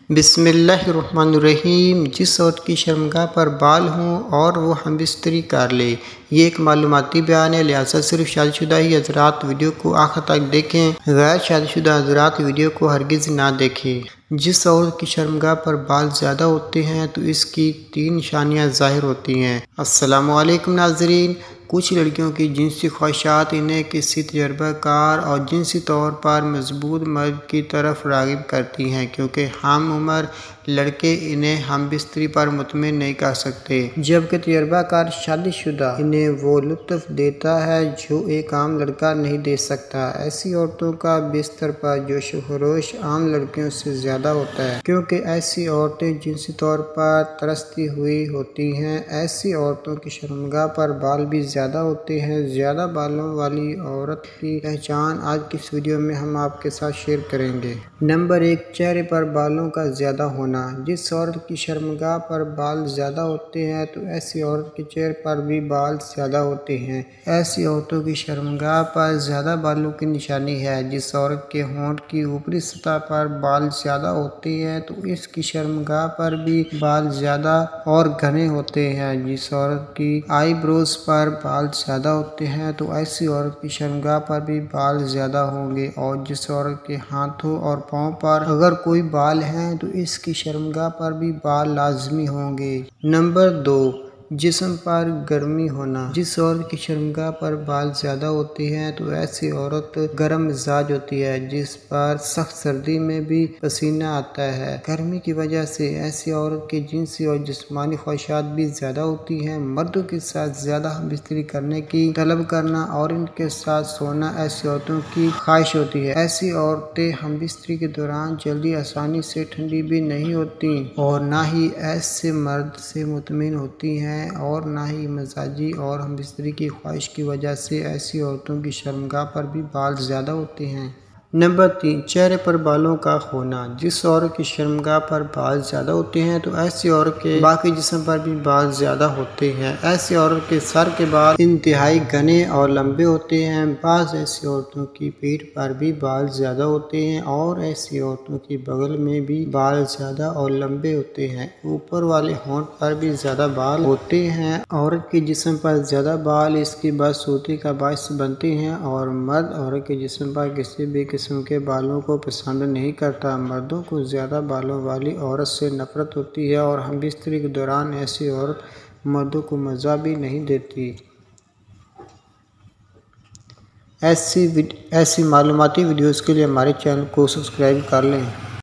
बिस्मिल्लाहिर्रहमानिर्रहीम। जिस औरत की शर्मगाह पर बाल हों और वो हम बिस्तरी कर ले, ये एक मालूमाती बयान है, लिहाजा सिर्फ शादीशुदा ही हजरात वीडियो को आखिर तक देखें, गैर शादीशुदा हजरात वीडियो को हरगिज़ ना देखें। जिस औरत की शर्मगाह पर बाल ज़्यादा होते हैं तो इसकी 3 निशानियाँ ज़ाहिर होती हैं। अस्सलामु अलैकुम नाज़रीन। कुछ लड़कियों की जिनसी ख्वाहिशात इन्हें किसी तजर्बाकार और जिनसी तौर पर मजबूत मर्द की तरफ राग़िब करती हैं, क्योंकि हम उम्र लड़के इन्हें हम बिस्तरी पर मुतमिन नहीं कर सकते, जबकि तजर्बाकार शादीशुदा इन्हें वो लुत्फ़ देता है जो एक आम लड़का नहीं दे सकता। ऐसी औरतों का बिस्तर पर जोश व खरोश आम लड़कियों से ज़्यादा होता है, क्योंकि ऐसी औरतें जिनसी तौर पर तरसती हुई होती हैं। ऐसी औरतों की शर्मगाह पर बाल भी ज़्यादा होते हैं। ज़्यादा बालों वाली औरत की पहचान आज की इस वीडियो में हम आपके साथ शेयर करेंगे। नंबर 1, चेहरे पर बालों का ज़्यादा होना। जिस औरत की शर्मगाह पर बाल ज़्यादा होते हैं तो ऐसी औरत के चेहरे पर भी बाल ज़्यादा होते हैं। ऐसी औरतों की शर्मगाह पर ज़्यादा बालों की निशानी है। जिस औरत के होंठ की ऊपरी सतह पर बाल ज़्यादा होते हैं तो इसकी शर्मगाह पर भी बाल ज़्यादा और घने होते हैं। जिस औरत की आईब्रोज पर बाल ज़्यादा होते हैं तो ऐसी औरत की शर्मगाह पर भी बाल ज़्यादा होंगे। और जिस औरत के हाथों और पाँव पर अगर कोई बाल हैं तो इसकी शर्मगाह पर भी बाल लाजमी होंगे। नंबर 2, जिस्म पर गर्मी होना। जिस औरत की शर्मगाह पर बाल ज़्यादा होते हैं तो ऐसी औरत गर्म मिजाज होती है, जिस पर सख्त सर्दी में भी पसीना आता है। गर्मी की वजह से ऐसी औरत की जिनसी और जिस्मानी ख्वाहिशात भी ज़्यादा होती हैं। मर्दों के साथ ज़्यादा हमबिस्तरी करने की तलब करना और इनके साथ सोना ऐसी औरतों की ख्वाहिश होती है। ऐसी औरतें हमबिस्तरी के दौरान जल्दी आसानी से ठंडी भी नहीं होती और ना ही ऐसे मर्द से मुतमिन होती हैं और ना ही मजाजी और हमबिस्तरी की ख्वाहिश की वजह से ऐसी औरतों की शर्मगाह पर भी बाल ज़्यादा होते हैं। नंबर 3, चेहरे पर बालों का होना। जिस औरत की शर्मगाह पर बाल ज़्यादा होते हैं तो ऐसी औरत के बाकी जिस्म पर भी बाल ज़्यादा होते हैं। ऐसी औरत के सर के बाल इंतहाई घने और लंबे होते हैं। बाज़ ऐसी औरतों की पीठ पर भी बाल ज़्यादा होते हैं और ऐसी औरतों की बगल में भी बाल ज़्यादा और लंबे होते हैं। ऊपर वाले होंठ पर भी ज़्यादा बाल होते हैं। औरत के जिस्म पर ज़्यादा बाल इसकी बदसूरती का बायस बनते हैं और मर्द औरत के जिस्म पर किसी भी किस्म के बालों को पसंद नहीं करता। मर्दों को ज़्यादा बालों वाली औरत से नफरत होती है और हमबिस्तरी के दौरान ऐसी औरत मर्दों को मज़ा भी नहीं देती। ऐसी मालूमाती वीडियोज़ के लिए हमारे चैनल को सब्सक्राइब कर लें।